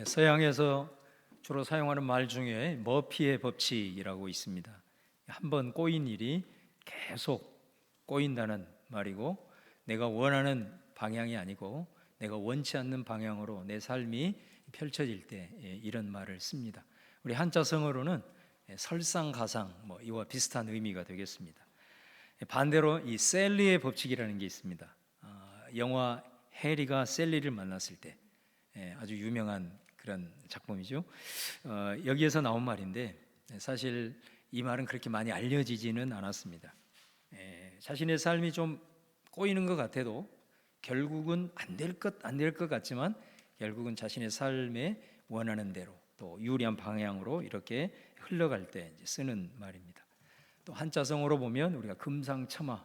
서양에서 주로 사용하는 말 중에 머피의 법칙이라고 있습니다. 한번 꼬인 일이 계속 꼬인다는 말이고, 내가 원하는 방향이 아니고 내가 원치 않는 방향으로 내 삶이 펼쳐질 때 이런 말을 씁니다. 우리 한자성어로는 설상가상 이와 비슷한 의미가 되겠습니다. 반대로 이 셀리의 법칙이라는 게 있습니다. 영화 해리가 셀리를 만났을 때 아주 유명한 그런 작품이죠. 여기에서 나온 말인데 사실 이 말은 그렇게 많이 알려지지는 않았습니다. 자신의 삶이 좀 꼬이는 것 같아도 결국은 안 될 것 같지만 결국은 자신의 삶에 원하는 대로 또 유리한 방향으로 이렇게 흘러갈 때 쓰는 말입니다. 또 한자성어로 보면 우리가 금상첨화,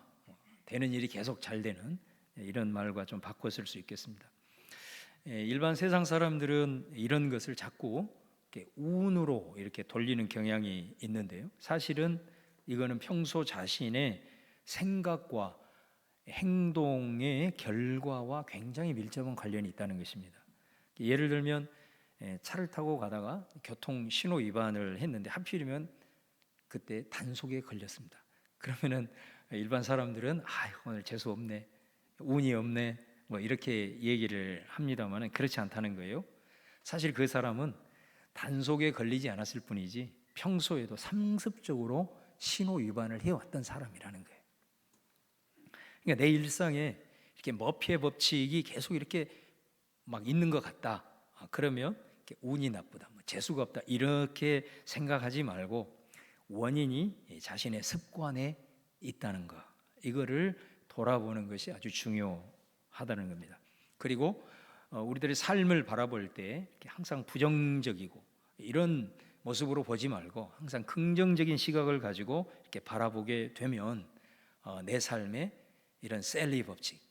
되는 일이 계속 잘 되는 이런 말과 좀 바꿔 쓸 수 있겠습니다. 일반 세상 사람들은 이런 것을 자꾸 이렇게 운으로 이렇게 돌리는 경향이 있는데요. 사실은 이거는 평소 자신의 생각과 행동의 결과와 굉장히 밀접한 관련이 있다는 것입니다. 예를 들면 차를 타고 가다가 교통 신호 위반을 했는데 하필이면 그때 단속에 걸렸습니다. 그러면은 일반 사람들은 오늘 재수 없네, 운이 없네, 이렇게 얘기를 합니다만 그렇지 않다는 거예요. 사실 그 사람은 단속에 걸리지 않았을 뿐이지 평소에도 상습적으로 신호 위반을 해왔던 사람이라는 거예요. 그러니까 내 일상에 이렇게 머피의 법칙이 계속 이렇게 막 있는 것 같다. 그러면 운이 나쁘다, 재수가 없다 이렇게 생각하지 말고 원인이 자신의 습관에 있다는 것, 이거를 돌아보는 것이 아주 중요하다는 겁니다. 그리고 우리들의 삶을 바라볼 때 항상 부정적이고 이런 모습으로 보지 말고 항상 긍정적인 시각을 가지고 이렇게 바라보게 되면 내 삶에 이런 셀리 법칙,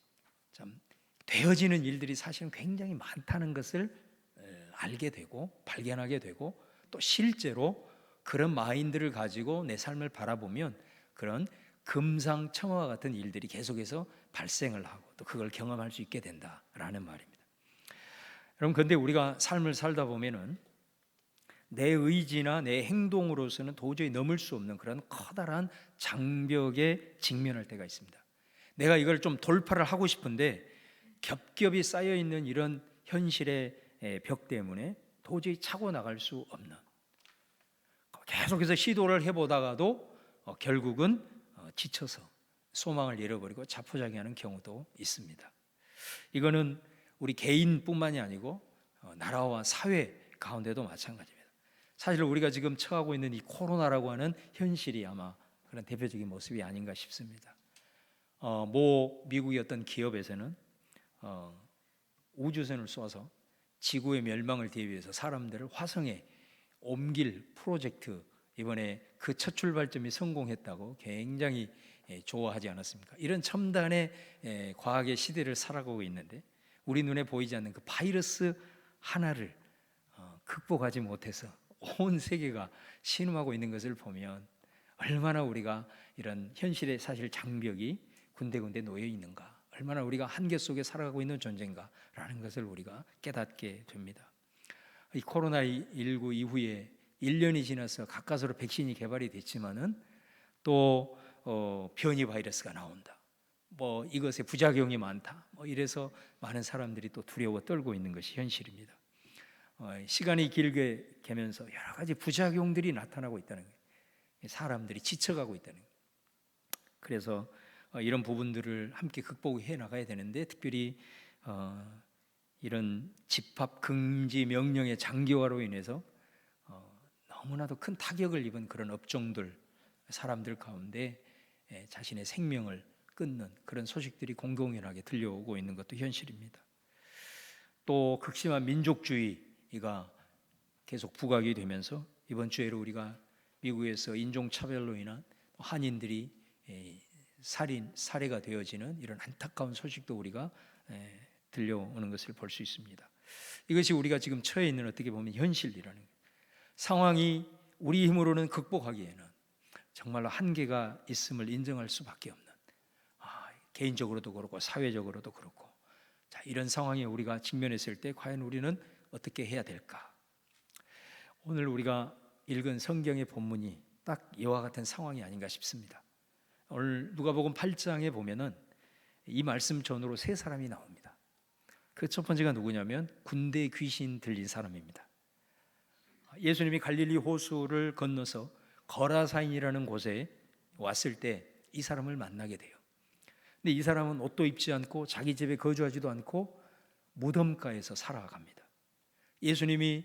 참 되어지는 일들이 사실은 굉장히 많다는 것을 알게 되고 발견하게 되고, 또 실제로 그런 마인드를 가지고 내 삶을 바라보면 그런 금상첨화와 같은 일들이 계속해서 발생을 하고 또 그걸 경험할 수 있게 된다라는 말입니다. 여러분, 그런데 우리가 삶을 살다 보면은 내 의지나 내 행동으로서는 도저히 넘을 수 없는 그런 커다란 장벽에 직면할 때가 있습니다. 내가 이걸 좀 돌파를 하고 싶은데 겹겹이 쌓여 있는 이런 현실의 벽 때문에 도저히 차고 나갈 수 없는, 계속해서 시도를 해보다가도 결국은 지쳐서 소망을 잃어버리고 자포자기하는 경우도 있습니다. 이거는 우리 개인뿐만이 아니고 나라와 사회 가운데도 마찬가지입니다. 사실 우리가 지금 처하고 있는 이 코로나라고 하는 현실이 아마 그런 대표적인 모습이 아닌가 싶습니다. 모 미국의 어떤 기업에서는 우주선을 쏘아서 지구의 멸망을 대비해서 사람들을 화성에 옮길 프로젝트, 이번에 그 첫 출발점이 성공했다고 굉장히 좋아하지 않았습니까? 이런 첨단의 과학의 시대를 살아가고 있는데 우리 눈에 보이지 않는 그 바이러스 하나를 극복하지 못해서 온 세계가 신음하고 있는 것을 보면 얼마나 우리가 이런 현실의 사실 장벽이 군데군데 놓여 있는가, 얼마나 우리가 한계 속에 살아가고 있는 존재인가라는 것을 우리가 깨닫게 됩니다. 이 코로나19 이후에 1년이 지나서 가까스로 백신이 개발이 됐지만은 또 변이 바이러스가 나온다, 이것에 부작용이 많다, 이래서 많은 사람들이 또 두려워 떨고 있는 것이 현실입니다. 시간이 길게 가면서 여러 가지 부작용들이 나타나고 있다는 거예요. 사람들이 지쳐가고 있다는 거예요. 그래서 이런 부분들을 함께 극복해 나가야 되는데, 특별히 이런 집합 금지 명령의 장기화로 인해서 너무나도 큰 타격을 입은 그런 업종들, 사람들 가운데 자신의 생명을 끊는 그런 소식들이 공공연하게 들려오고 있는 것도 현실입니다. 또 극심한 민족주의가 계속 부각이 되면서 이번 주에로 우리가 미국에서 인종차별로 인한 한인들이 살해가 되어지는 이런 안타까운 소식도 우리가 들려오는 것을 볼 수 있습니다. 이것이 우리가 지금 처해 있는 어떻게 보면 현실이라는 거예요. 상황이 우리 힘으로는 극복하기에는 정말로 한계가 있음을 인정할 수밖에 없는, 개인적으로도 그렇고 사회적으로도 그렇고, 이런 상황에 우리가 직면했을 때 과연 우리는 어떻게 해야 될까? 오늘 우리가 읽은 성경의 본문이 딱 이와 같은 상황이 아닌가 싶습니다. 오늘 누가복음 8장에 보면은 이 말씀 전후로 세 사람이 나옵니다. 그 첫 번째가 누구냐면 군대 귀신 들린 사람입니다. 예수님이 갈릴리 호수를 건너서 거라사인이라는 곳에 왔을 때 이 사람을 만나게 돼요. 근데 이 사람은 옷도 입지 않고 자기 집에 거주하지도 않고 무덤가에서 살아갑니다. 예수님이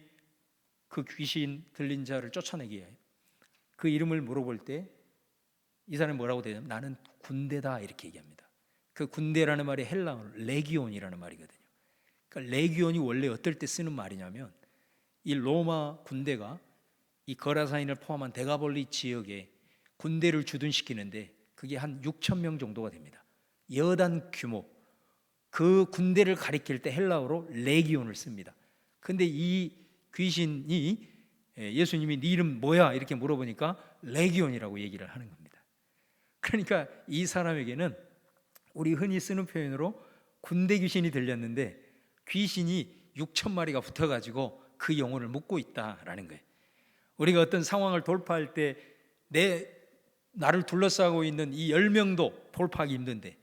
그 귀신 들린 자를 쫓아내기 위해 그 이름을 물어볼 때 이 사람이 뭐라고 대냐면 나는 군대다 이렇게 얘기합니다. 그 군대라는 말이 헬라어로 레기온이라는 말이거든요. 그러니까 레기온이 원래 어떨 때 쓰는 말이냐면 이 로마 군대가 이 거라사인을 포함한 데가볼리 지역에 군대를 주둔시키는데 그게 한 6천 명 정도가 됩니다. 여단 규모. 그 군대를 가리킬 때 헬라어로 레기온을 씁니다. 근데 이 귀신이 예수님이 네 이름 뭐야? 이렇게 물어보니까 레기온이라고 얘기를 하는 겁니다. 그러니까 이 사람에게는 우리 흔히 쓰는 표현으로 군대 귀신이 들렸는데 귀신이 6천 마리가 붙어가지고 그 영혼을 묶고 있다라는 거예요. 우리가 어떤 상황을 돌파할 때 나를 둘러싸고 있는 이 10명도 돌파하기 힘든데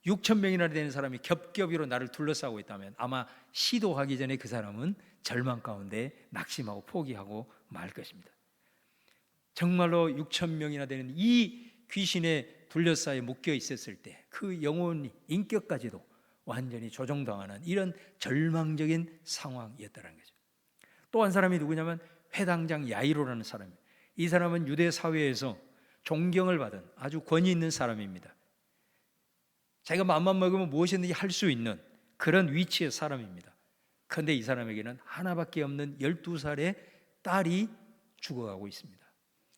6천 명이나 되는 사람이 겹겹이로 나를 둘러싸고 있다면 아마 시도하기 전에 그 사람은 절망 가운데 낙심하고 포기하고 말 것입니다. 정말로 6천 명이나 되는 이 귀신에 둘러싸여 묶여 있었을 때 그 영혼이 인격까지도 완전히 조종당하는 이런 절망적인 상황이었다는 거죠. 또 한 사람이 누구냐면 회당장 야이로라는 사람입니다. 이 사람은 유대 사회에서 존경을 받은 아주 권위 있는 사람입니다. 자기가 맘만 먹으면 무엇이든지 할 수 있는 그런 위치의 사람입니다. 그런데 이 사람에게는 하나밖에 없는 12살의 딸이 죽어가고 있습니다.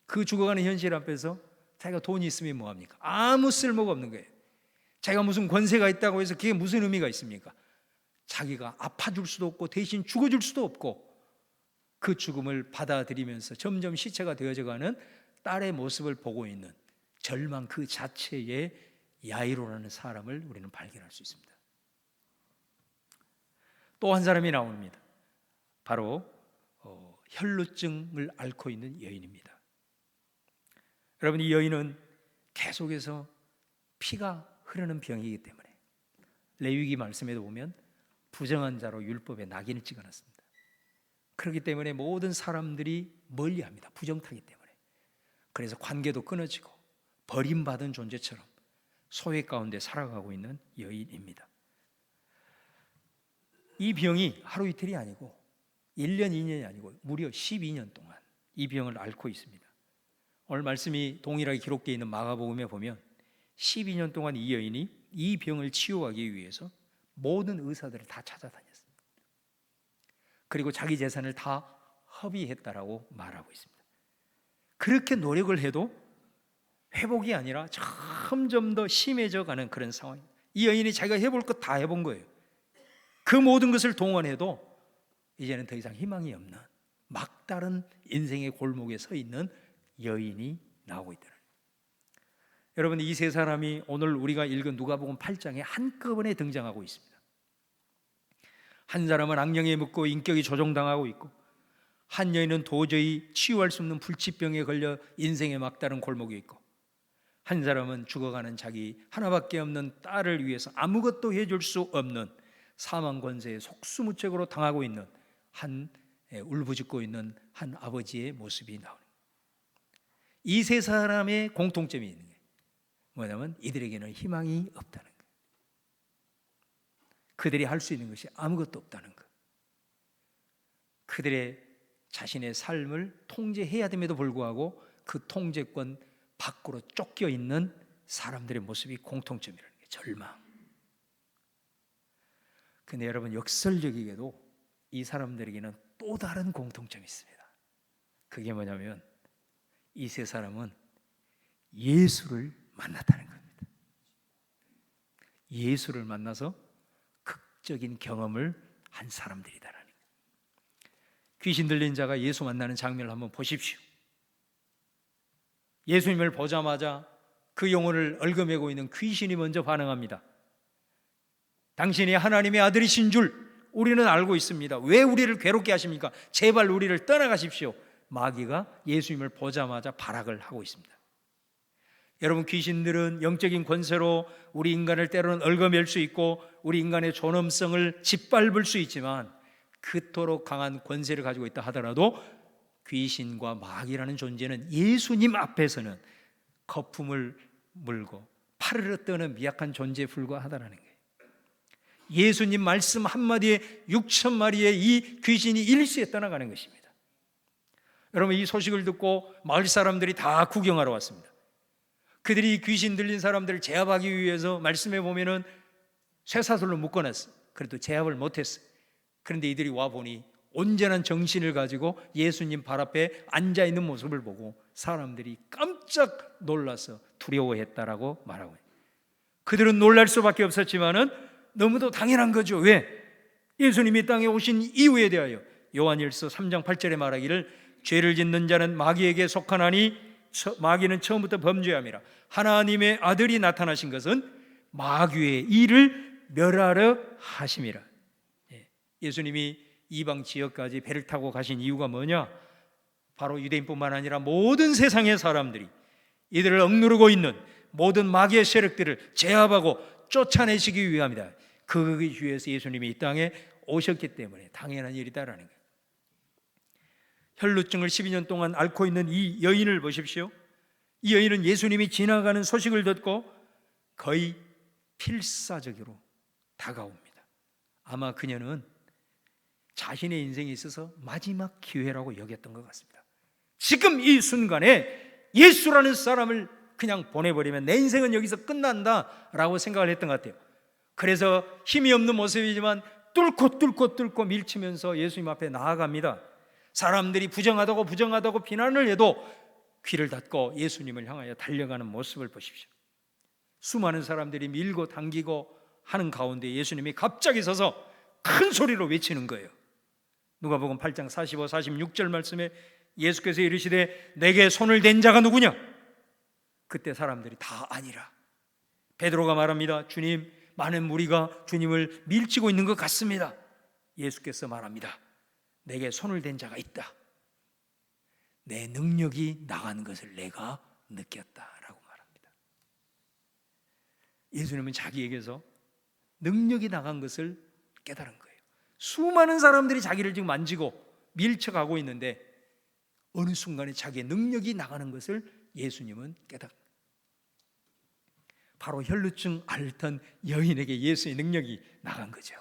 그 죽어가는 현실 앞에서 자기가 돈이 있으면 뭐합니까? 아무 쓸모가 없는 거예요. 자기가 무슨 권세가 있다고 해서 그게 무슨 의미가 있습니까? 자기가 아파줄 수도 없고 대신 죽어줄 수도 없고 그 죽음을 받아들이면서 점점 시체가 되어져가는 딸의 모습을 보고 있는 절망 그 자체의 야이로라는 사람을 우리는 발견할 수 있습니다. 또 한 사람이 나옵니다. 바로 혈루증을 앓고 있는 여인입니다. 여러분, 이 여인은 계속해서 피가 흐르는 병이기 때문에 레위기 말씀에도 보면 부정한 자로 율법에 낙인을 찍어놨습니다. 그렇기 때문에 모든 사람들이 멀리합니다. 부정타기 때문에. 그래서 관계도 끊어지고 버림받은 존재처럼 소외 가운데 살아가고 있는 여인입니다. 이 병이 하루 이틀이 아니고 1년 2년이 아니고 무려 12년 동안 이 병을 앓고 있습니다. 오늘 말씀이 동일하게 기록되어 있는 마가복음에 보면 12년 동안 이 여인이 이 병을 치유하기 위해서 모든 의사들을 다 찾아다녔습니다. 그리고 자기 재산을 다 허비했다라고 말하고 있습니다. 그렇게 노력을 해도 회복이 아니라 점점 더 심해져 가는 그런 상황입니다. 이 여인이 자기가 해볼 것 다 해본 거예요. 그 모든 것을 동원해도 이제는 더 이상 희망이 없는 막다른 인생의 골목에 서 있는 여인이 나오고 있다는 거예요. 여러분, 이 세 사람이 오늘 우리가 읽은 누가복음 8장에 한꺼번에 등장하고 있습니다. 한 사람은 악령에 묶고 인격이 조종당하고 있고, 한 여인은 도저히 치유할 수 없는 불치병에 걸려 인생의 막다른 골목에 있고, 한 사람은 죽어가는 자기 하나밖에 없는 딸을 위해서 아무것도 해줄 수 없는 사망 권세에 속수무책으로 당하고 있는 한 울부짖고 있는 한 아버지의 모습이 나오는 거예요. 이 세 사람의 공통점이 있는 거예요. 뭐냐면 이들에게는 희망이 없다는 거예요. 그들이 할 수 있는 것이 아무것도 없다는 거예요. 그들의 자신의 삶을 통제해야 됨에도 불구하고 그 통제권 밖으로 쫓겨 있는 사람들의 모습이 공통점이라는 게 절망. 근데 여러분, 역설적이게도 이 사람들에게는 또 다른 공통점이 있습니다. 그게 뭐냐면 이 세 사람은 예수를 만났다는 겁니다. 예수를 만나서 극적인 경험을 한 사람들이다라는 거예요. 귀신 들린 자가 예수 만나는 장면을 한번 보십시오. 예수님을 보자마자 그 영혼을 얽어매고 있는 귀신이 먼저 반응합니다. 당신이 하나님의 아들이신 줄 우리는 알고 있습니다. 왜 우리를 괴롭게 하십니까? 제발 우리를 떠나가십시오. 마귀가 예수님을 보자마자 발악을 하고 있습니다. 여러분, 귀신들은 영적인 권세로 우리 인간을 때로는 얽어맬 수 있고 우리 인간의 존엄성을 짓밟을 수 있지만, 그토록 강한 권세를 가지고 있다 하더라도 귀신과 마귀라는 존재는 예수님 앞에서는 거품을 물고 파르르 뜨는 미약한 존재에 불과하다는 거예요. 예수님 말씀 한마디에 6,000마리의 이 귀신이 일시에 떠나가는 것입니다. 여러분, 이 소식을 듣고 마을 사람들이 다 구경하러 왔습니다. 그들이 귀신 들린 사람들을 제압하기 위해서 말씀해 보면은 쇠사슬로 묶어놨어요. 그래도 제압을 못했어요. 그런데 이들이 와보니 온전한 정신을 가지고 예수님 발 앞에 앉아있는 모습을 보고 사람들이 깜짝 놀라서 두려워했다라고 말하고 해요. 그들은 놀랄 수밖에 없었지만은 너무도 당연한 거죠. 왜? 예수님이 땅에 오신 이유에 대하여 요한일서 3장 8절에 말하기를 죄를 짓는 자는 마귀에게 속하나니 마귀는 처음부터 범죄함이라. 하나님의 아들이 나타나신 것은 마귀의 일을 멸하려 하심이라. 예수님이 이방 지역까지 배를 타고 가신 이유가 뭐냐? 바로 유대인뿐만 아니라 모든 세상의 사람들이 이들을 억누르고 있는 모든 마귀의 세력들을 제압하고 쫓아내시기 위함이다. 그러기 위해서 예수님이 이 땅에 오셨기 때문에 당연한 일이다라는 거예요. 혈루증을 12년 동안 앓고 있는 이 여인을 보십시오. 이 여인은 예수님이 지나가는 소식을 듣고 거의 필사적으로 다가옵니다. 아마 그녀는 자신의 인생에 있어서 마지막 기회라고 여겼던 것 같습니다. 지금 이 순간에 예수라는 사람을 그냥 보내버리면 내 인생은 여기서 끝난다라고 생각을 했던 것 같아요. 그래서 힘이 없는 모습이지만 뚫고 밀치면서 예수님 앞에 나아갑니다. 사람들이 부정하다고 비난을 해도 귀를 닫고 예수님을 향하여 달려가는 모습을 보십시오. 수많은 사람들이 밀고 당기고 하는 가운데 예수님이 갑자기 서서 큰 소리로 외치는 거예요. 누가복음 8장 45, 46절 말씀에 예수께서 이르시되 내게 손을 댄 자가 누구냐? 그때 사람들이 다 아니라. 베드로가 말합니다. 주님, 많은 무리가 주님을 밀치고 있는 것 같습니다. 예수께서 말합니다. 내게 손을 댄 자가 있다. 내 능력이 나간 것을 내가 느꼈다라고 말합니다. 예수님은 자기에게서 능력이 나간 것을 깨달은 거예요. 수많은 사람들이 자기를 지금 만지고 밀쳐가고 있는데 어느 순간에 자기의 능력이 나가는 것을 예수님은 깨달은 거예요. 바로 혈루증 앓던 여인에게 예수의 능력이 나간 거죠.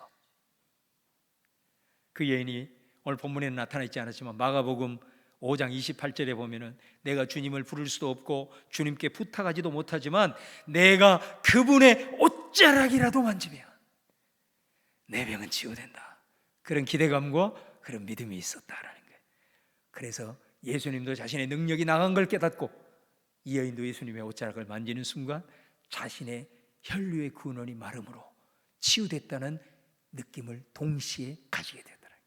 그 여인이 오늘 본문에는 나타나 있지 않았지만 마가복음 5장 28절에 보면은 내가 주님을 부를 수도 없고 주님께 부탁하지도 못하지만 내가 그분의 옷자락이라도 만지면 내 병은 치유된다. 그런 기대감과 그런 믿음이 있었다라는 거예요. 그래서 예수님도 자신의 능력이 나간 걸 깨닫고 이 여인도 예수님의 옷자락을 만지는 순간 자신의 혈류의 근원이 마름으로 치유됐다는 느낌을 동시에 가지게 되더라고요.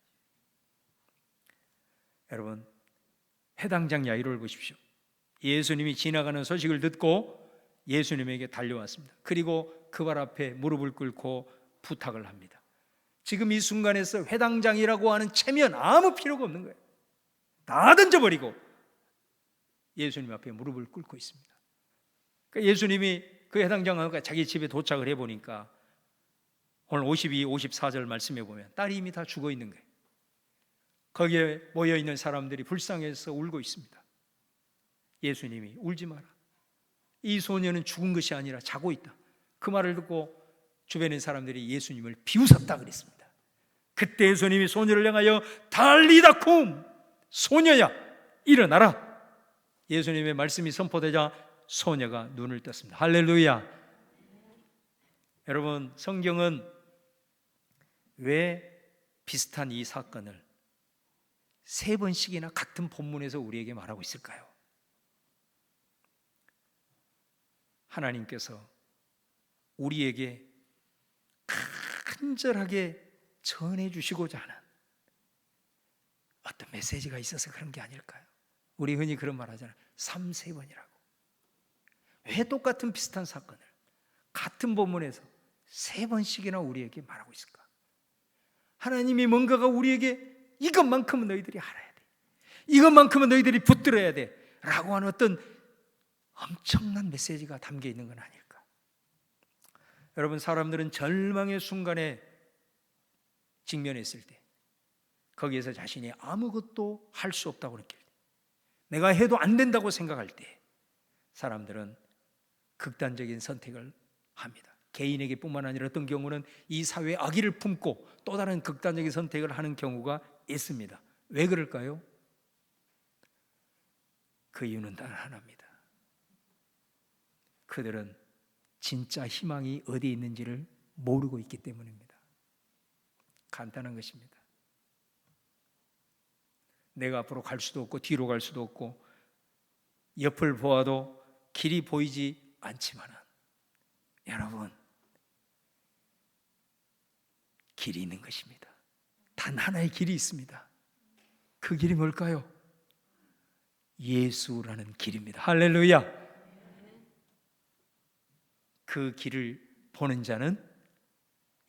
여러분, 해당장 야이로를 보십시오. 예수님이 지나가는 소식을 듣고 예수님에게 달려왔습니다. 그리고 그 발 앞에 무릎을 꿇고 부탁을 합니다. 지금 이 순간에서 회당장이라고 하는 체면 아무 필요가 없는 거예요. 다 던져버리고 예수님 앞에 무릎을 꿇고 있습니다. 그러니까 예수님이 그 회당장과 자기 집에 도착을 해보니까 오늘 52, 54절 말씀해 보면 딸이 이미 다 죽어 있는 거예요. 거기에 모여있는 사람들이 불쌍해서 울고 있습니다. 예수님이 울지 마라. 이 소녀는 죽은 것이 아니라 자고 있다. 그 말을 듣고 주변의 사람들이 예수님을 비웃었다 그랬습니다. 그때 예수님이 소녀를 향하여 달리다 쿰, 소녀야 일어나라. 예수님의 말씀이 선포되자 소녀가 눈을 떴습니다. 할렐루야. 여러분, 성경은 왜 비슷한 이 사건을 3번씩이나 같은 본문에서 우리에게 말하고 있을까요? 하나님께서 우리에게 간절하게 전해주시고자 하는 어떤 메시지가 있어서 그런 게 아닐까요? 우리 흔히 그런 말 하잖아요. 3세번이라고. 왜 똑같은 비슷한 사건을 같은 본문에서 3번씩이나 우리에게 말하고 있을까? 하나님이 뭔가가 우리에게 이것만큼은 너희들이 알아야 돼, 이것만큼은 너희들이 붙들어야 돼 라고 하는 어떤 엄청난 메시지가 담겨 있는 건 아닐까. 여러분, 사람들은 절망의 순간에 직면했을 때, 거기에서 자신이 아무것도 할 수 없다고 느낄 때, 내가 해도 안 된다고 생각할 때 사람들은 극단적인 선택을 합니다. 개인에게 뿐만 아니라 어떤 경우는 이 사회에 악의를 품고 또 다른 극단적인 선택을 하는 경우가 있습니다. 왜 그럴까요? 그 이유는 단 하나입니다. 그들은 진짜 희망이 어디에 있는지를 모르고 있기 때문입니다. 간단한 것입니다. 내가 앞으로 갈 수도 없고 뒤로 갈 수도 없고 옆을 보아도 길이 보이지 않지만, 여러분, 길이 있는 것입니다. 단 하나의 길이 있습니다. 그 길이 뭘까요? 예수라는 길입니다. 할렐루야. 그 길을 보는 자는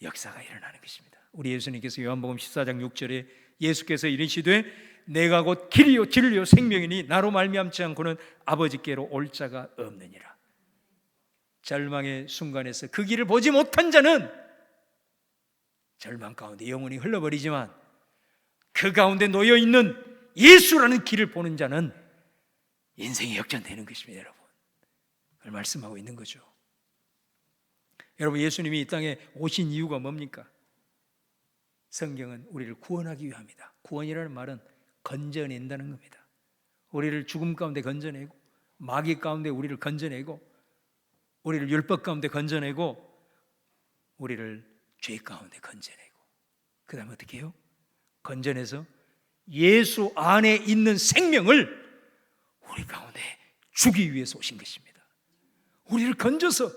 역사가 일어나는 것입니다. 우리 예수님께서 요한복음 14장 6절에 예수께서 이르시되 내가 곧 길이요 진리요 생명이니 나로 말미암지 않고는 아버지께로 올 자가 없느니라. 절망의 순간에서 그 길을 보지 못한 자는 절망 가운데 영혼이 흘러버리지만, 그 가운데 놓여있는 예수라는 길을 보는 자는 인생이 역전되는 것입니다. 여러분, 그걸 말씀하고 있는 거죠. 여러분, 예수님이 이 땅에 오신 이유가 뭡니까? 성경은 우리를 구원하기 위함이다. 구원이라는 말은 건져낸다는 겁니다. 우리를 죽음 가운데 건져내고, 마귀 가운데 우리를 건져내고, 우리를 율법 가운데 건져내고, 우리를 죄 가운데 건져내고, 그 다음에 어떻게 해요? 건져내서 예수 안에 있는 생명을 우리 가운데 주기 위해서 오신 것입니다. 우리를 건져서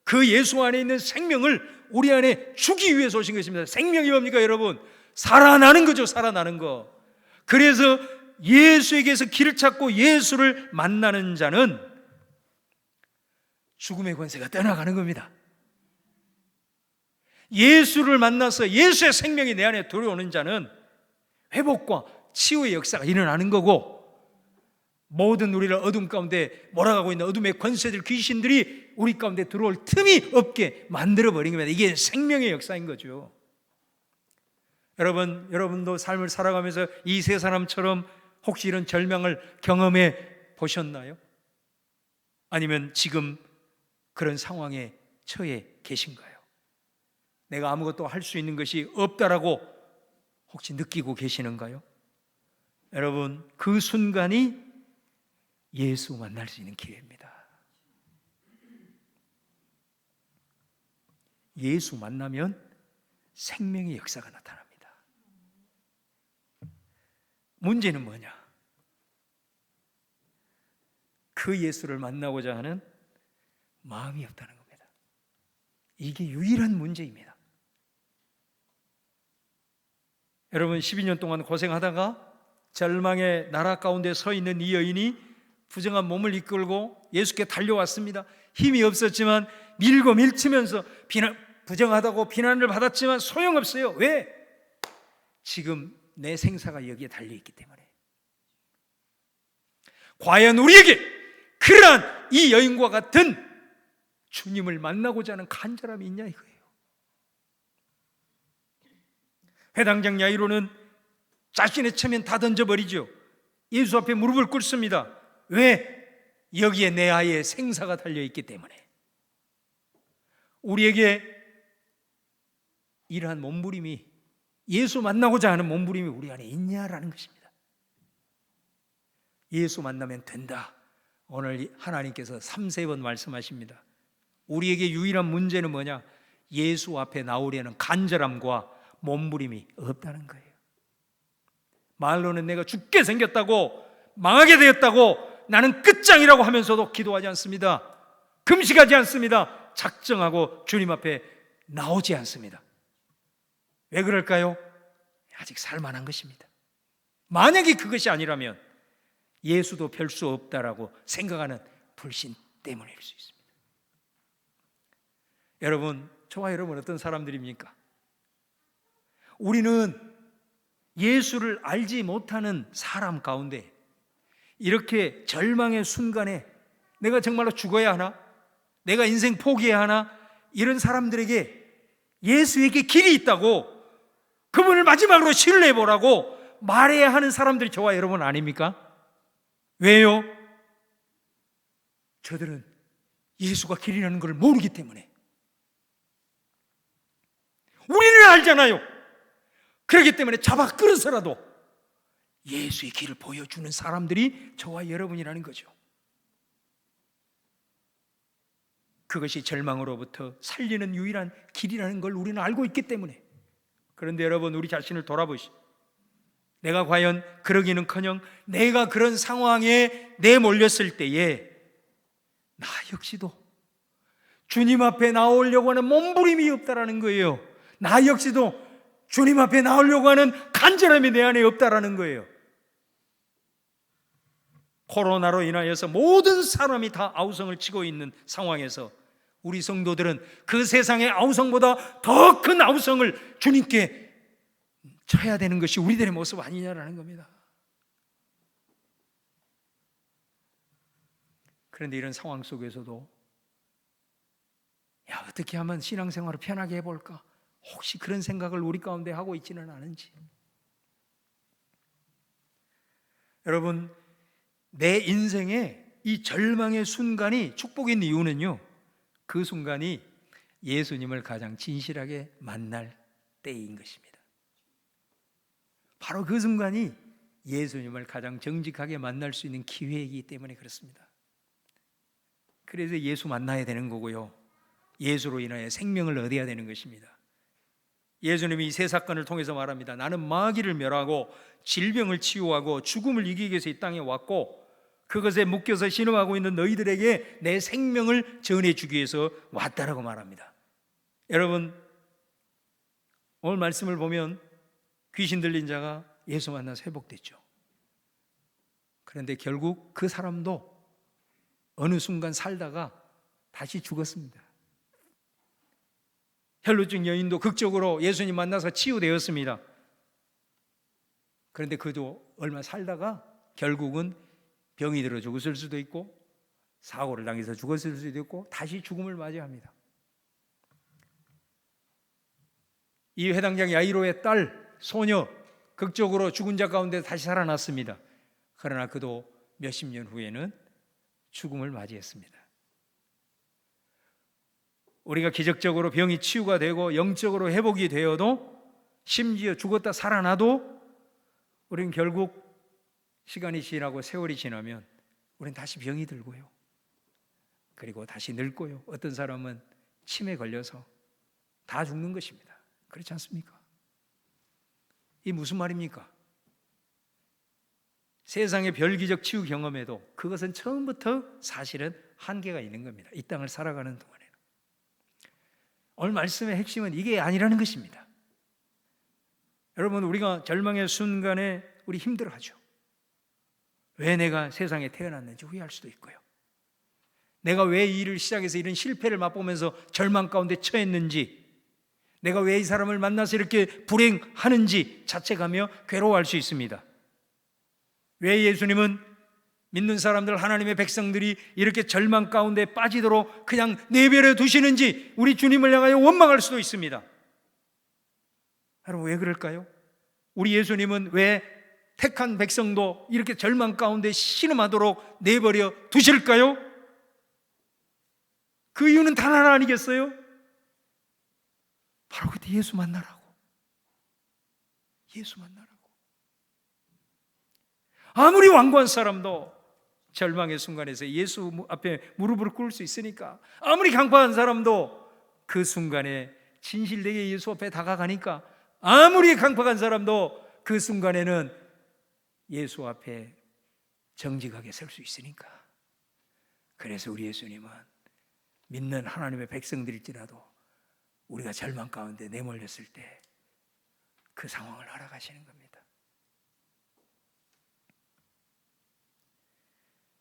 그 예수 안에 있는 생명을 우리 안에 주기 위해서 오신 것입니다. 생명이 뭡니까 여러분? 살아나는 거죠. 살아나는 거. 그래서 예수에게서 길을 찾고 예수를 만나는 자는 죽음의 권세가 떠나가는 겁니다. 예수를 만나서 예수의 생명이 내 안에 들어오는 자는 회복과 치유의 역사가 일어나는 거고, 모든 우리를 어둠 가운데 몰아가고 있는 어둠의 권세들, 귀신들이 우리 가운데 들어올 틈이 없게 만들어버린 겁니다. 이게 생명의 역사인 거죠. 여러분도 삶을 살아가면서 이 세 사람처럼 혹시 이런 절망을 경험해 보셨나요? 아니면 지금 그런 상황에 처해 계신가요? 내가 아무것도 할 수 있는 것이 없다라고 혹시 느끼고 계시는가요? 여러분, 그 순간이 예수 만날 수 있는 기회입니다. 예수 만나면 생명의 역사가 나타납니다. 문제는 뭐냐? 그 예수를 만나고자 하는 마음이 없다는 겁니다. 이게 유일한 문제입니다. 여러분, 12년 동안 고생하다가 절망의 나라 가운데 서 있는 이 여인이 부정한 몸을 이끌고 예수께 달려왔습니다. 힘이 없었지만 밀고 밀치면서 부정하다고 비난을 받았지만 소용없어요. 왜? 지금 내 생사가 여기에 달려있기 때문에. 과연 우리에게 그러한 이 여인과 같은 주님을 만나고자 하는 간절함이 있냐 이거예요. 회당장 야이로는 자신의 체면 다 던져버리죠. 예수 앞에 무릎을 꿇습니다. 왜? 여기에 내 아이의 생사가 달려있기 때문에. 우리에게 이러한 몸부림이, 예수 만나고자 하는 몸부림이 우리 안에 있냐라는 것입니다. 예수 만나면 된다. 오늘 하나님께서 3-4번 말씀하십니다. 우리에게 유일한 문제는 뭐냐? 예수 앞에 나오려는 간절함과 몸부림이 없다는 거예요. 말로는 내가 죽게 생겼다고, 망하게 되었다고, 나는 끝장이라고 하면서도 기도하지 않습니다. 금식하지 않습니다. 작정하고 주님 앞에 나오지 않습니다. 왜 그럴까요? 아직 살만한 것입니다. 만약에 그것이 아니라면 예수도 별 수 없다라고 생각하는 불신 때문일 수 있습니다. 여러분, 저와 여러분 어떤 사람들입니까? 우리는 예수를 알지 못하는 사람 가운데 이렇게 절망의 순간에 내가 정말로 죽어야 하나? 내가 인생 포기해야 하나? 이런 사람들에게 예수에게 길이 있다고, 그분을 마지막으로 신뢰해보라고 말해야 하는 사람들이 저와 여러분 아닙니까? 왜요? 저들은 예수가 길이라는 걸 모르기 때문에. 우리는 알잖아요. 그렇기 때문에 잡아 끌어서라도 예수의 길을 보여주는 사람들이 저와 여러분이라는 거죠. 그것이 절망으로부터 살리는 유일한 길이라는 걸 우리는 알고 있기 때문에. 그런데 여러분, 우리 자신을 돌아보시오. 내가 과연 그러기는커녕 내가 그런 상황에 내몰렸을 때에 나 역시도 주님 앞에 나오려고 하는 몸부림이 없다라는 거예요. 나 역시도 주님 앞에 나오려고 하는 간절함이 내 안에 없다라는 거예요. 코로나로 인하여서 모든 사람이 다 아우성을 치고 있는 상황에서 우리 성도들은 그 세상의 아우성보다 더 큰 아우성을 주님께 쳐야 되는 것이 우리들의 모습 아니냐라는 겁니다. 그런데 이런 상황 속에서도 어떻게 하면 신앙생활을 편하게 해볼까? 혹시 그런 생각을 우리 가운데 하고 있지는 않은지. 여러분, 내 인생에 이 절망의 순간이 축복인 이유는요, 그 순간이 예수님을 가장 진실하게 만날 때인 것입니다. 바로 그 순간이 예수님을 가장 정직하게 만날 수 있는 기회이기 때문에 그렇습니다. 그래서 예수 만나야 되는 거고요, 예수로 인하여 생명을 얻어야 되는 것입니다. 예수님이 이 세 사건을 통해서 말합니다. 나는 마귀를 멸하고 질병을 치유하고 죽음을 이기기 위해서 이 땅에 왔고, 그것에 묶여서 신음하고 있는 너희들에게 내 생명을 전해주기 위해서 왔다라고 말합니다. 여러분, 오늘 말씀을 보면 귀신 들린 자가 예수 만나서 회복됐죠. 그런데 결국 그 사람도 어느 순간 살다가 다시 죽었습니다. 혈루증 여인도 극적으로 예수님 만나서 치유되었습니다. 그런데 그도 얼마 살다가 결국은 병이 들어 죽었을 수도 있고, 사고를 당해서 죽었을 수도 있고, 다시 죽음을 맞이합니다. 이 회당장 야이로의 딸 소녀, 극적으로 죽은 자 가운데 다시 살아났습니다. 그러나 그도 몇십 년 후에는 죽음을 맞이했습니다. 우리가 기적적으로 병이 치유가 되고 영적으로 회복이 되어도, 심지어 죽었다 살아나도 우리는 결국 시간이 지나고 세월이 지나면 우리는 다시 병이 들고요, 그리고 다시 늙고요, 어떤 사람은 치매에 걸려서 다 죽는 것입니다. 그렇지 않습니까? 이 무슨 말입니까? 세상의 별기적 치유 경험에도 그것은 처음부터 사실은 한계가 있는 겁니다. 이 땅을 살아가는 동안에는. 오늘 말씀의 핵심은 이게 아니라는 것입니다. 여러분, 우리가 절망의 순간에 우리 힘들어하죠. 왜 내가 세상에 태어났는지 후회할 수도 있고요, 내가 왜 이 일을 시작해서 이런 실패를 맛보면서 절망 가운데 처했는지, 내가 왜 이 사람을 만나서 이렇게 불행하는지 자책하며 괴로워할 수 있습니다. 왜 예수님은 믿는 사람들, 하나님의 백성들이 이렇게 절망 가운데 빠지도록 그냥 내버려 두시는지 우리 주님을 향하여 원망할 수도 있습니다. 여러분, 왜 그럴까요? 우리 예수님은 왜 택한 백성도 이렇게 절망 가운데 신음하도록 내버려 두실까요? 그 이유는 단 하나 아니겠어요? 바로 그때 예수 만나라고. 예수 만나라고. 아무리 완고한 사람도 절망의 순간에서 예수 앞에 무릎을 꿇을 수 있으니까, 아무리 강팍한 사람도 그 순간에 진실되게 예수 앞에 다가가니까, 아무리 강팍한 사람도 그 순간에는 예수 앞에 정직하게 설 수 있으니까. 그래서 우리 예수님은 믿는 하나님의 백성들일지라도 우리가 절망 가운데 내몰렸을 때 그 상황을 알아가시는 겁니다.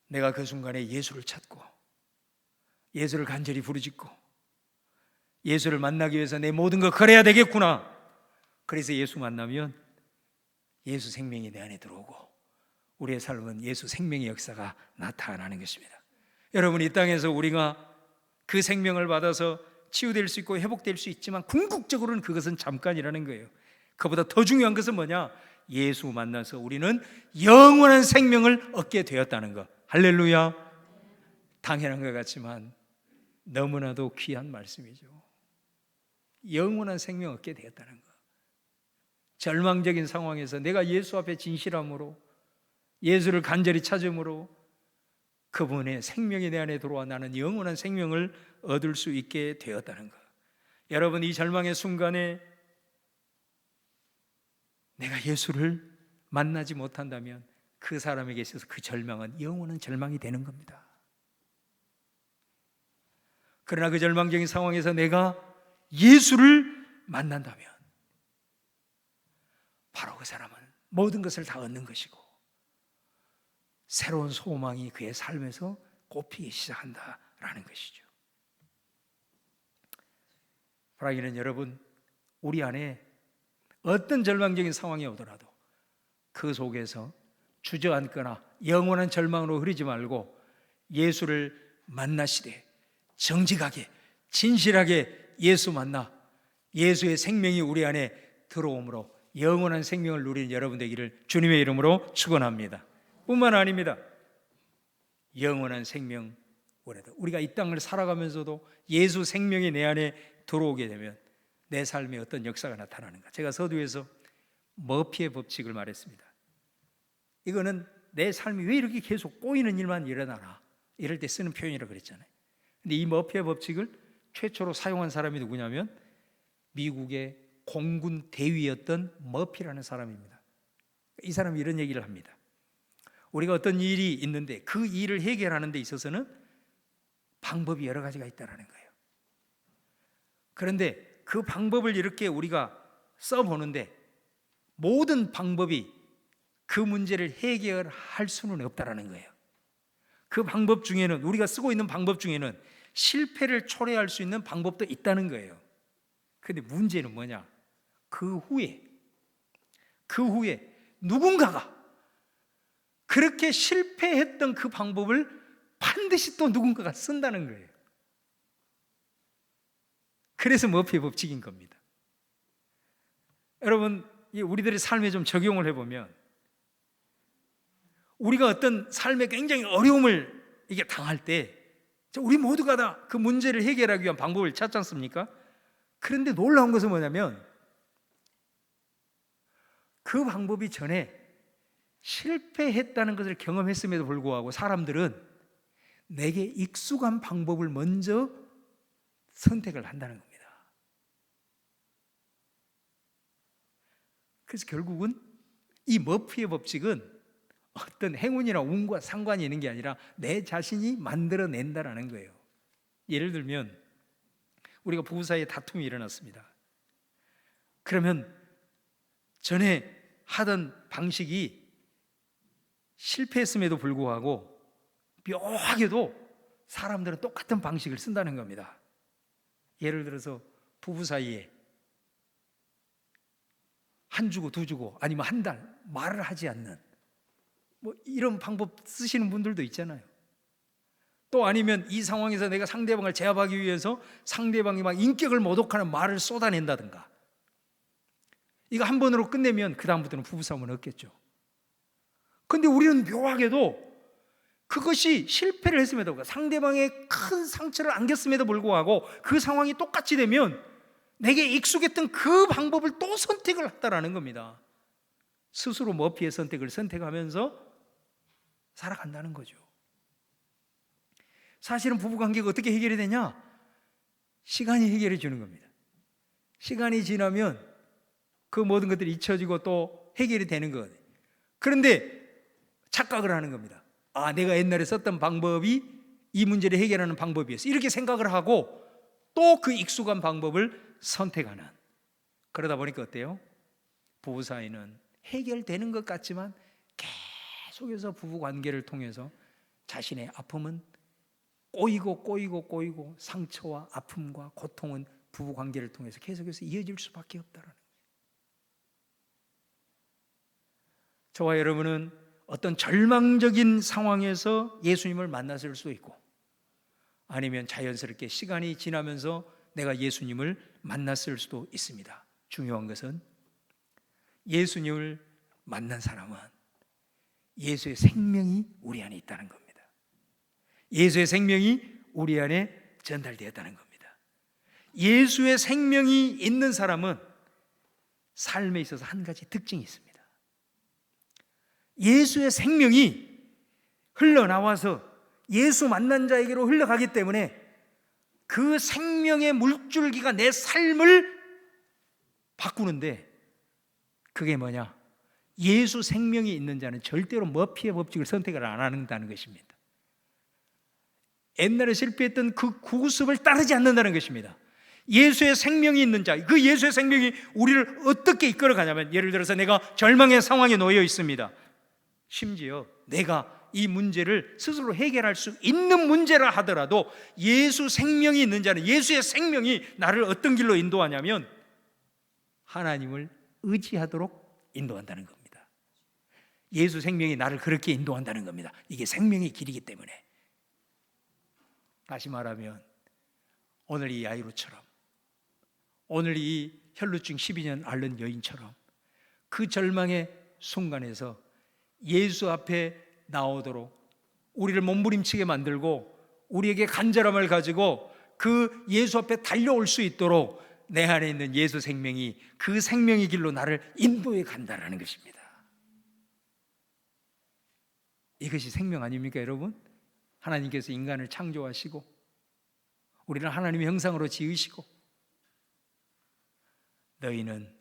내가 그 순간에 예수를 찾고 예수를 간절히 부르짖고 예수를 만나기 위해서 내 모든 걸 걸어야 되겠구나, 그래서 예수 만나면 예수 생명이 내 안에 들어오고 우리의 삶은 예수 생명의 역사가 나타나는 것입니다. 여러분, 이 땅에서 우리가 그 생명을 받아서 치유될 수 있고 회복될 수 있지만 궁극적으로는 그것은 잠깐이라는 거예요. 그보다 더 중요한 것은 뭐냐? 예수 만나서 우리는 영원한 생명을 얻게 되었다는 것. 할렐루야. 당연한 것 같지만 너무나도 귀한 말씀이죠. 영원한 생명 얻게 되었다는 것. 절망적인 상황에서 내가 예수 앞에 진실함으로 예수를 간절히 찾음으로 그분의 생명이 내 안에 들어와 나는 영원한 생명을 얻을 수 있게 되었다는 것. 여러분, 이 절망의 순간에 내가 예수를 만나지 못한다면 그 사람에게 있어서 그 절망은 영원한 절망이 되는 겁니다. 그러나 그 절망적인 상황에서 내가 예수를 만난다면 바로 그 사람은 모든 것을 다 얻는 것이고 새로운 소망이 그의 삶에서 꽃피기 시작한다라는 것이죠. 사랑하는 여러분, 우리 안에 어떤 절망적인 상황이 오더라도 그 속에서 주저앉거나 영원한 절망으로 흐르지 말고 예수를 만나시되 정직하게 진실하게 예수 만나 예수의 생명이 우리 안에 들어옴으로 영원한 생명을 누리는 여러분 되기를 주님의 이름으로 축원합니다. 뿐만 아닙니다. 영원한 생명 원해도 우리가 이 땅을 살아가면서도 예수 생명이 내 안에 들어오게 되면 내 삶에 어떤 역사가 나타나는가. 제가 서두에서 머피의 법칙을 말했습니다. 이거는 내 삶이 왜 이렇게 계속 꼬이는 일만 일어나나 이럴 때 쓰는 표현이라고 그랬잖아요. 근데 이 머피의 법칙을 최초로 사용한 사람이 누구냐면 미국의 공군 대위였던 머피라는 사람입니다. 이 사람이 이런 얘기를 합니다. 우리가 어떤 일이 있는데 그 일을 해결하는 데 있어서는 방법이 여러 가지가 있다는 거예요. 그런데 그 방법을 이렇게 우리가 써보는데 모든 방법이 그 문제를 해결할 수는 없다는 거예요. 그 방법 중에는 우리가 쓰고 있는 방법 중에는 실패를 초래할 수 있는 방법도 있다는 거예요. 그런데 문제는 뭐냐? 그 후에 누군가가 그렇게 실패했던 그 방법을 반드시 또 누군가가 쓴다는 거예요. 그래서 머피의 법칙인 겁니다. 여러분, 우리들의 삶에 좀 적용을 해보면 우리가 어떤 삶에 굉장히 어려움을 이게 당할 때 우리 모두가 다 그 문제를 해결하기 위한 방법을 찾지 않습니까? 그런데 놀라운 것은 뭐냐면 그 방법이 전에 실패했다는 것을 경험했음에도 불구하고 사람들은 내게 익숙한 방법을 먼저 선택을 한다는 겁니다. 그래서 결국은 이 머피의 법칙은 어떤 행운이나 운과 상관이 있는 게 아니라 내 자신이 만들어낸다라는 거예요. 예를 들면 우리가 부부 사이에 다툼이 일어났습니다. 그러면 전에 하던 방식이 실패했음에도 불구하고 묘하게도 사람들은 똑같은 방식을 쓴다는 겁니다. 예를 들어서 부부 사이에 한 주고 두 주고 아니면 한 달 말을 하지 않는 이런 방법 쓰시는 분들도 있잖아요. 또 아니면 이 상황에서 내가 상대방을 제압하기 위해서 상대방이 막 인격을 모독하는 말을 쏟아낸다든가. 이거 한 번으로 끝내면 그 다음부터는 부부싸움은 없겠죠. 그런데 우리는 묘하게도 그것이 실패를 했음에도 불구하고 상대방의 큰 상처를 안겼음에도 불구하고 그 상황이 똑같이 되면 내게 익숙했던 그 방법을 또 선택을 했다라는 겁니다. 스스로 머피의 선택을 선택하면서 살아간다는 거죠. 사실은 부부관계가 어떻게 해결이 되냐? 시간이 해결해 주는 겁니다. 시간이 지나면 그 모든 것들이 잊혀지고 또 해결이 되는 거예요. 그런데 착각을 하는 겁니다. 내가 옛날에 썼던 방법이 이 문제를 해결하는 방법이었어. 이렇게 생각을 하고 또 그 익숙한 방법을 선택하는. 그러다 보니까 어때요? 부부 사이는 해결되는 것 같지만 계속해서 부부 관계를 통해서 자신의 아픔은 꼬이고 상처와 아픔과 고통은 부부 관계를 통해서 계속해서 이어질 수밖에 없다는 거예요. 저와 여러분은 어떤 절망적인 상황에서 예수님을 만났을 수도 있고, 아니면 자연스럽게 시간이 지나면서 내가 예수님을 만났을 수도 있습니다. 중요한 것은 예수님을 만난 사람은 예수의 생명이 우리 안에 있다는 겁니다. 예수의 생명이 우리 안에 전달되었다는 겁니다. 예수의 생명이 있는 사람은 삶에 있어서 한 가지 특징이 있습니다. 예수의 생명이 흘러나와서 예수 만난 자에게로 흘러가기 때문에 그 생명의 물줄기가 내 삶을 바꾸는데, 그게 뭐냐? 예수 생명이 있는 자는 절대로 머피의 법칙을 선택을 안 한다는 것입니다. 옛날에 실패했던 그 구습을 따르지 않는다는 것입니다. 예수의 생명이 있는 자, 그 예수의 생명이 우리를 어떻게 이끌어가냐면, 예를 들어서 내가 절망의 상황에 놓여 있습니다. 심지어 내가 이 문제를 스스로 해결할 수 있는 문제라 하더라도 예수 생명이 있는 자는, 예수의 생명이 나를 어떤 길로 인도하냐면 하나님을 의지하도록 인도한다는 겁니다. 예수 생명이 나를 그렇게 인도한다는 겁니다. 이게 생명의 길이기 때문에. 다시 말하면 오늘 이 야이로처럼, 오늘 이 혈루증 12년 앓는 여인처럼 그 절망의 순간에서 예수 앞에 나오도록 우리를 몸부림치게 만들고 우리에게 간절함을 가지고 그 예수 앞에 달려올 수 있도록 내 안에 있는 예수 생명이 그 생명의 길로 나를 인도해 간다라는 것입니다. 이것이 생명 아닙니까, 여러분? 하나님께서 인간을 창조하시고 우리를 하나님의 형상으로 지으시고, 너희는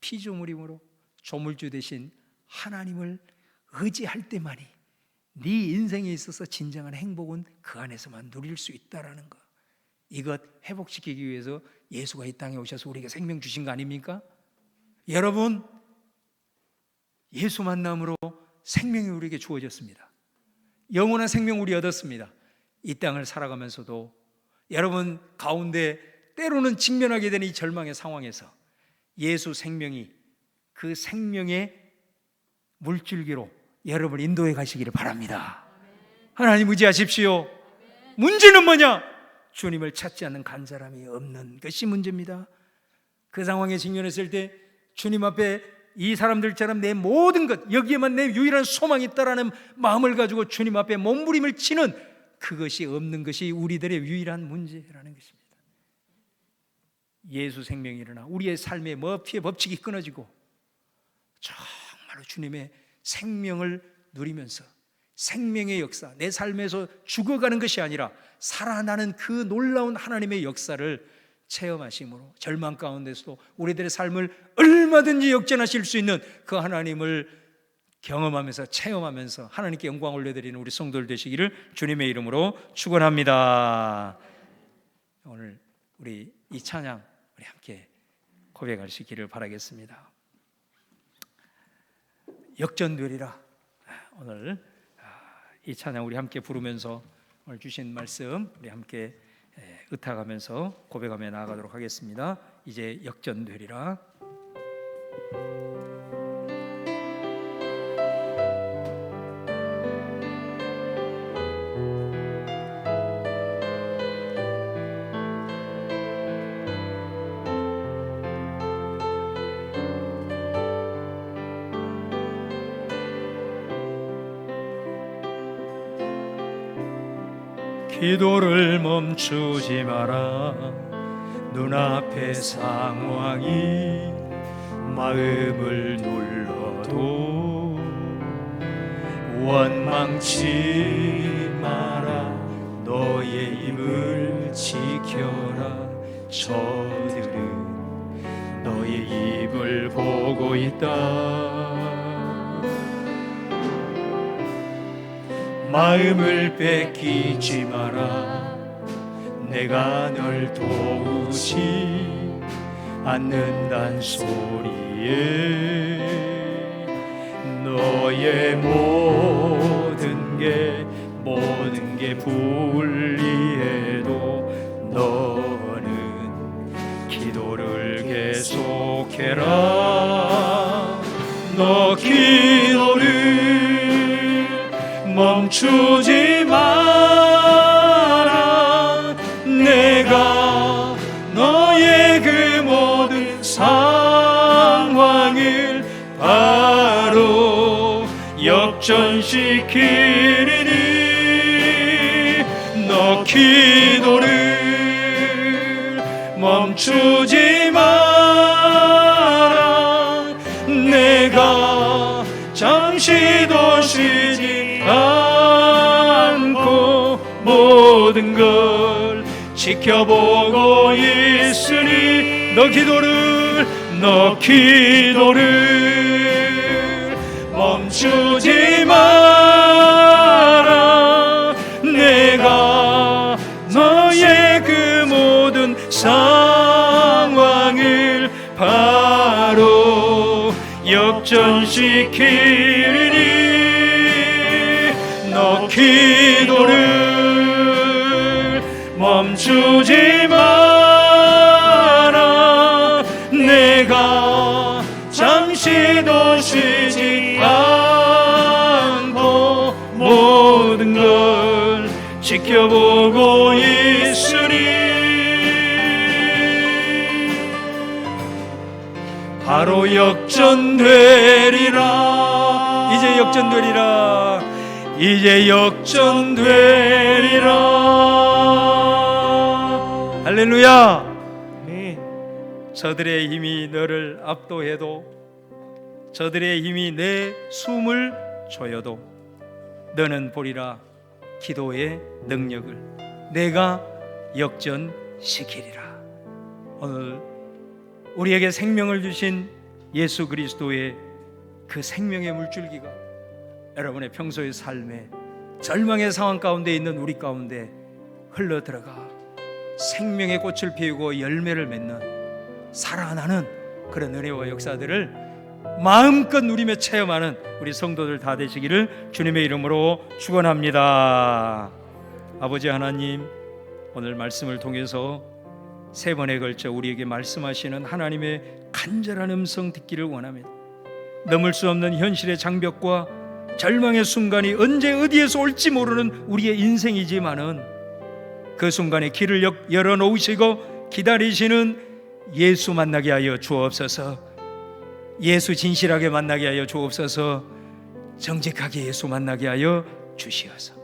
피조물이므로 조물주 대신 하나님을 의지할 때만이 네 인생에 있어서 진정한 행복은 그 안에서만 누릴 수 있다라는 것, 이것 회복시키기 위해서 예수가 이 땅에 오셔서 우리에게 생명 주신 거 아닙니까? 여러분, 예수 만남으로 생명이 우리에게 주어졌습니다. 영원한 생명 우리 얻었습니다. 이 땅을 살아가면서도 여러분 가운데 때로는 직면하게 되는 이 절망의 상황에서 예수 생명이 그 생명의 물줄기로 여러분 인도해 가시기를 바랍니다. 하나님 의지하십시오. 문제는 뭐냐? 주님을 찾지 않는 간절함이 없는 것이 문제입니다. 그 상황에 직면했을 때 주님 앞에 이 사람들처럼 내 모든 것, 여기에만 내 유일한 소망이 있다라는 마음을 가지고 주님 앞에 몸부림을 치는 그것이 없는 것이 우리들의 유일한 문제라는 것입니다. 예수 생명이 일어나 우리의 삶의 머피의 법칙이 끊어지고 정말로 주님의 생명을 누리면서 생명의 역사, 내 삶에서 죽어가는 것이 아니라 살아나는 그 놀라운 하나님의 역사를 체험하심으로 절망 가운데서도 우리들의 삶을 얼마든지 역전하실 수 있는 그 하나님을 경험하면서 체험하면서 하나님께 영광 올려드리는 우리 성도들 되시기를 주님의 이름으로 축원합니다. 오늘 우리 이 찬양 우리 함께 고백할 수 있기를 바라겠습니다. 역전되리라. 오늘 이 찬양 우리 함께 부르면서 오늘 주신 말씀 우리 함께 의탁하면서 고백하며 나아가도록 하겠습니다. 이제 역전되리라. 기도를 멈추지 마라. 눈앞의 상황이 마음을 눌러도 원망치 마라. 너의 입을 지켜라. 저들은 너의 입을 보고 있다. 마음을 뺏기지 마라. 내가 널 도우지 않는단 소리에 너의 모든 게 불리해도 너는 기도를 계속해라. 너 너 기도를 멈추지 마라. 내가 너의 그 모든 상황을 바로 역전시키리니 너 기도를 멈추지 마라. 내가 잠시도 쉬지 않고 모든 걸 지켜보고 있으니 너 기도를 멈추지 마라. 내가 너의 그 모든 상황을 바로 역전시키리니 너 기도를 멈추지 마라. 내가 잠시도 쉬지 않고 모든 걸 지켜보고 있으니 바로 역전되리라. 이제 역전되리라. 이제 역전되리라. 할렐루야. 저들의 힘이 너를 압도해도, 저들의 힘이 내 숨을 조여도 너는 보리라 기도의 능력을 내가 역전시키리라. 오늘 우리에게 생명을 주신 예수 그리스도의 그 생명의 물줄기가 여러분의 평소의 삶에 절망의 상황 가운데 있는 우리 가운데 흘러들어가 생명의 꽃을 피우고 열매를 맺는 살아나는 그런 은혜와 역사들을 마음껏 누리며 체험하는 우리 성도들 다 되시기를 주님의 이름으로 축원합니다. 아버지 하나님, 오늘 말씀을 통해서 3번에 걸쳐 우리에게 말씀하시는 하나님의 간절한 음성 듣기를 원합니다. 넘을 수 없는 현실의 장벽과 절망의 순간이 언제 어디에서 올지 모르는 우리의 인생이지만은 그 순간에 길을 열어놓으시고 기다리시는 예수 만나게 하여 주옵소서. 예수 진실하게 만나게 하여 주옵소서. 정직하게 예수 만나게 하여 주시옵소서.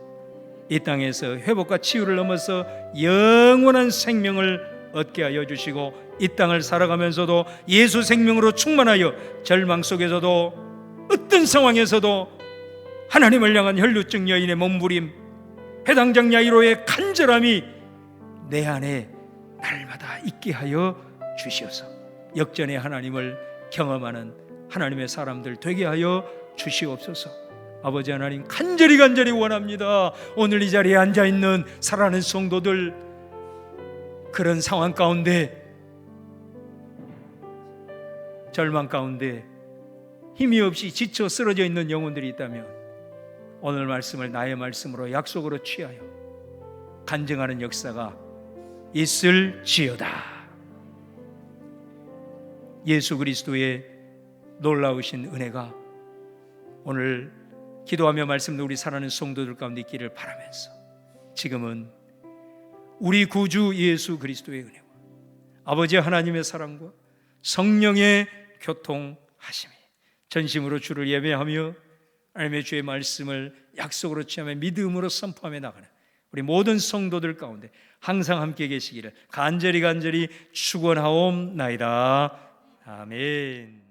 이 땅에서 회복과 치유를 넘어서 영원한 생명을 얻게 하여 주시고, 이 땅을 살아가면서도 예수 생명으로 충만하여 절망 속에서도 어떤 상황에서도 하나님을 향한 혈루증 여인의 몸부림, 해당장 야이로의 간절함이 내 안에 날마다 있게 하여 주시옵소서. 역전의 하나님을 경험하는 하나님의 사람들 되게 하여 주시옵소서. 아버지 하나님, 간절히 원합니다. 오늘 이 자리에 앉아있는 살아가는 성도들, 그런 상황 가운데, 절망 가운데 힘이 없이 지쳐 쓰러져 있는 영혼들이 있다면 오늘 말씀을 나의 말씀으로 약속으로 취하여 간증하는 역사가 있을지어다. 예수 그리스도의 놀라우신 은혜가 오늘 기도하며 말씀 우리 살아가는 성도들 가운데 있기를 바라면서, 지금은 우리 구주 예수 그리스도의 은혜와 아버지 하나님의 사랑과 성령의 교통하심이 전심으로 주를 예배하며 하나님의 주의 말씀을 약속으로 취하며 믿음으로 선포하며 나가는 우리 모든 성도들 가운데 항상 함께 계시기를 간절히 축원하옵나이다. 아멘.